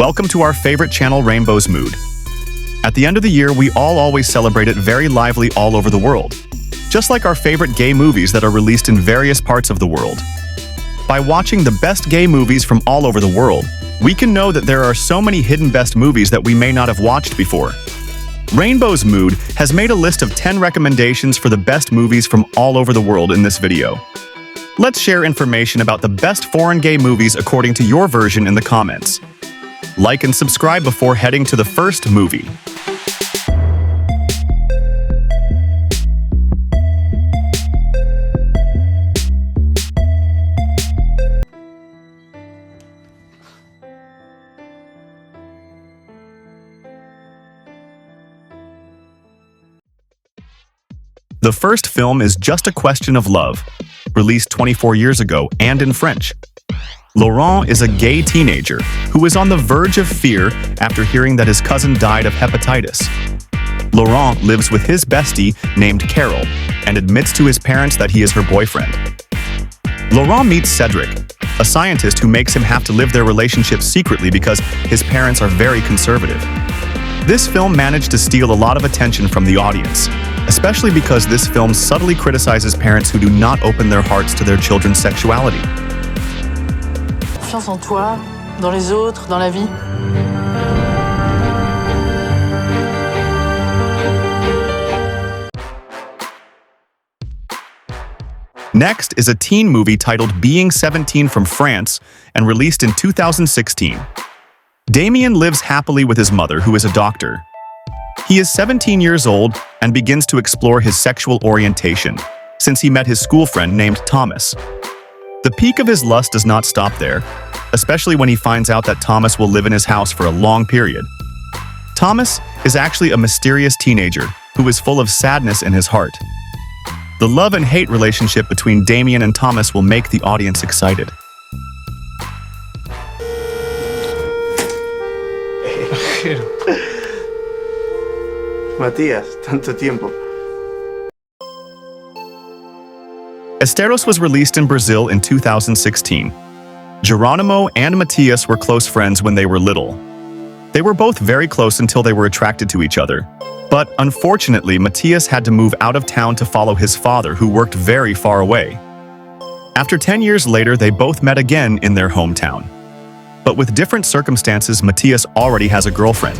Welcome to our favorite channel, Rainbow's Mood. At the end of the year, we all always celebrate it very lively all over the world, just like our favorite gay movies that are released in various parts of the world. By watching the best gay movies from all over the world, we can know that there are so many hidden best movies that we may not have watched before. Rainbow's Mood has made a list of 10 recommendations for the best movies from all over the world in this video. Let's share information about the best foreign gay movies according to your version in the comments. Like and subscribe before heading to the first movie. The first film is Just a Question of Love, released 24 years ago and in French. Laurent is a gay teenager who is on the verge of fear after hearing that his cousin died of hepatitis. Laurent lives with his bestie named Carol and admits to his parents that he is her boyfriend. Laurent meets Cedric, a scientist who makes him have to live their relationship secretly because his parents are very conservative. This film managed to steal a lot of attention from the audience, especially because this film subtly criticizes parents who do not open their hearts to their children's sexuality. Confiance en toi, dans les autres, dans la vie. Next is a teen movie titled Being 17 from France and released in 2016. Damien lives happily with his mother, who is a doctor. He is 17 years old and begins to explore his sexual orientation since he met his school friend named Thomas. The peak of his lust does not stop there, especially when he finds out that Thomas will live in his house for a long period. Thomas is actually a mysterious teenager who is full of sadness in his heart. The love and hate relationship between Damien and Thomas will make the audience excited. Matías, tanto tiempo. Esteros was released in Brazil in 2016. Geronimo and Matias were close friends when they were little. They were both very close until they were attracted to each other. But unfortunately, Matias had to move out of town to follow his father, who worked very far away. After 10 years later, they both met again in their hometown. But with different circumstances, Matias already has a girlfriend.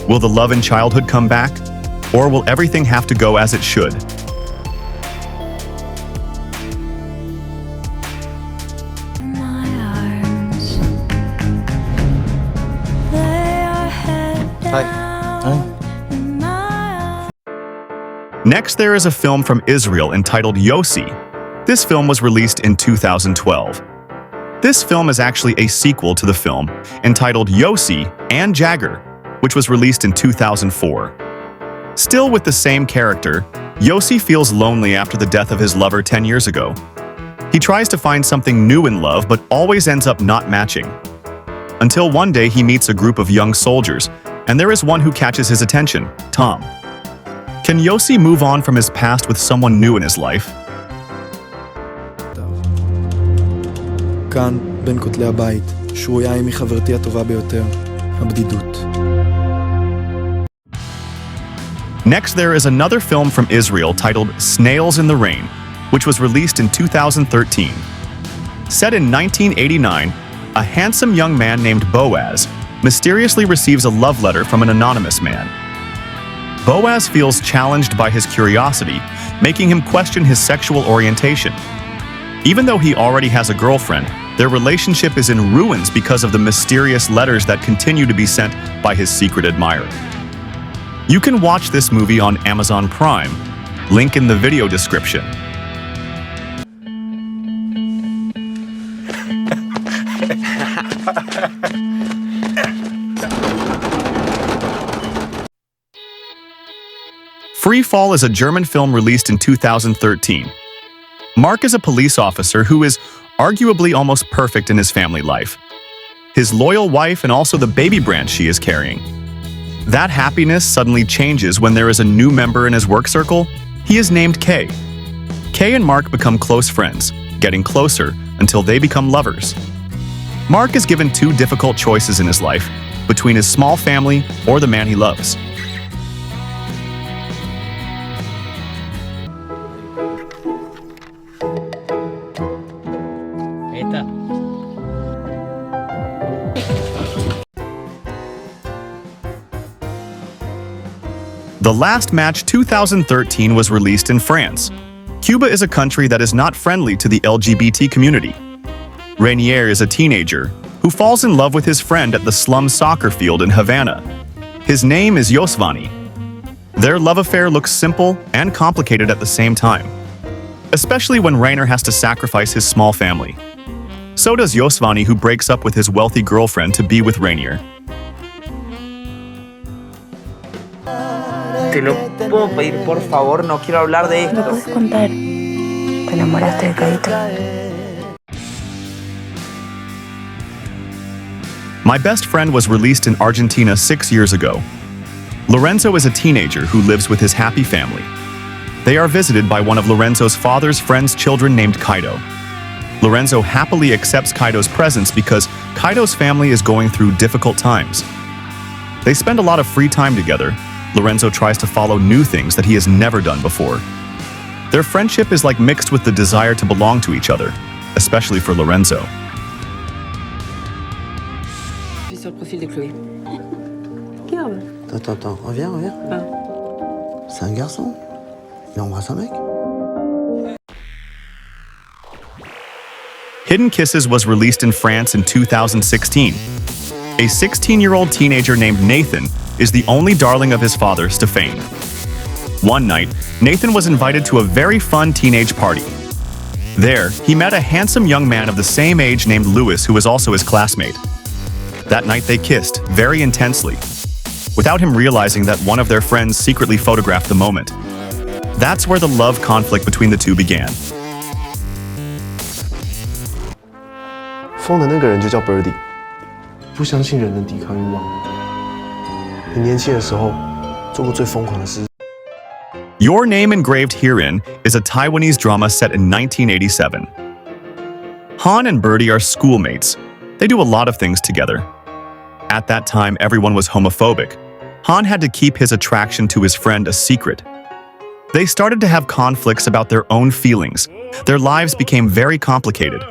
Will the love in childhood come back? Or will everything have to go as it should? Hi. Next, there is a film from Israel entitled Yosi. This film was released in 2012. This film is actually a sequel to the film entitled Yosi and Jagger, which was released in 2004. Still with the same character, Yosi feels lonely after the death of his lover 10 years ago. He tries to find something new in love but always ends up not matching. Until one day he meets a group of young soldiers, and there is one who catches his attention, Tom. Can Yosi move on from his past with someone new in his life? כאן, בין כותלי הבית, שרויה עימי חברתי הטובה ביותר, הבדידות. Next, there is another film from Israel titled Snails in the Rain, which was released in 2013. Set in 1989, a handsome young man named Boaz mysteriously receives a love letter from an anonymous man. Boaz feels challenged by his curiosity, making him question his sexual orientation. Even though he already has a girlfriend, their relationship is in ruins because of the mysterious letters that continue to be sent by his secret admirer. You can watch this movie on Amazon Prime, link in the video description. Freefall is a German film released in 2013. Mark is a police officer who is arguably almost perfect in his family life. His loyal wife and also the baby branch she is carrying. That happiness suddenly changes when there is a new member in his work circle. He is named Kay. Kay and Mark become close friends, getting closer until they become lovers. Mark is given two difficult choices in his life, between his small family or the man he loves. The Last Match 2013 was released in France. Cuba is a country that is not friendly to the LGBT community. Rainier is a teenager who falls in love with his friend at the slum soccer field in Havana. His name is Yosvani. Their love affair looks simple and complicated at the same time, especially when Rainier has to sacrifice his small family. So does Yosvani, who breaks up with his wealthy girlfriend to be with Rainier. Te lo puedo pedir, por favor, no quiero hablar de esto. ¿Me puedes contar? ¿Te enamoraste de Caito? My Best Friend was released in Argentina 6 years ago. Lorenzo is a teenager who lives with his happy family. They are visited by one of Lorenzo's father's friend's children named Caito. Lorenzo happily accepts Kaito's presence because Kaito's family is going through difficult times. They spend a lot of free time together. Lorenzo tries to follow new things that he has never done before. Their friendship is like mixed with the desire to belong to each other, especially for Lorenzo. Sur le profil de Chloé. Regarde. Attends, reviens. C'est un garçon. Il embrasse un mec. Hidden Kisses was released in France in 2016. A 16-year-old teenager named Nathan is the only darling of his father, Stéphane. One night, Nathan was invited to a very fun teenage party. There, he met a handsome young man of the same age named Louis, who was also his classmate. That night they kissed, very intensely, without him realizing that one of their friends secretly photographed the moment. That's where the love conflict between the two began. 疯的那个人就叫 Birdie， 不相信人能抵抗欲望。你年轻的时候做过最疯狂的事。 Your Name Engraved Herein is a Taiwanese drama set in 1987. Han and Birdie are schoolmates. They do a lot of things together. At that time, everyone was homophobic. Han had to keep his attraction to his friend a secret. They started to have conflicts about their own feelings. Their lives became very complicated.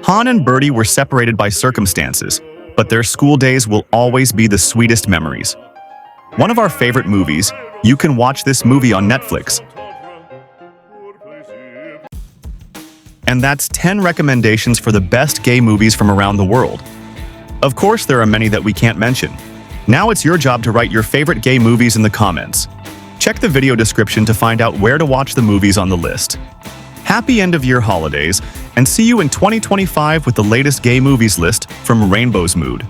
Han and Birdie were separated by circumstances, but their school days will always be the sweetest memories. One of our favorite movies, you can watch this movie on Netflix. And that's 10 recommendations for the best gay movies from around the world. Of course, there are many that we can't mention. Now it's your job to write your favorite gay movies in the comments. Check the video description to find out where to watch the movies on the list. Happy end-of-year holidays, and see you in 2025 with the latest gay movies list from Rainbow's Mood.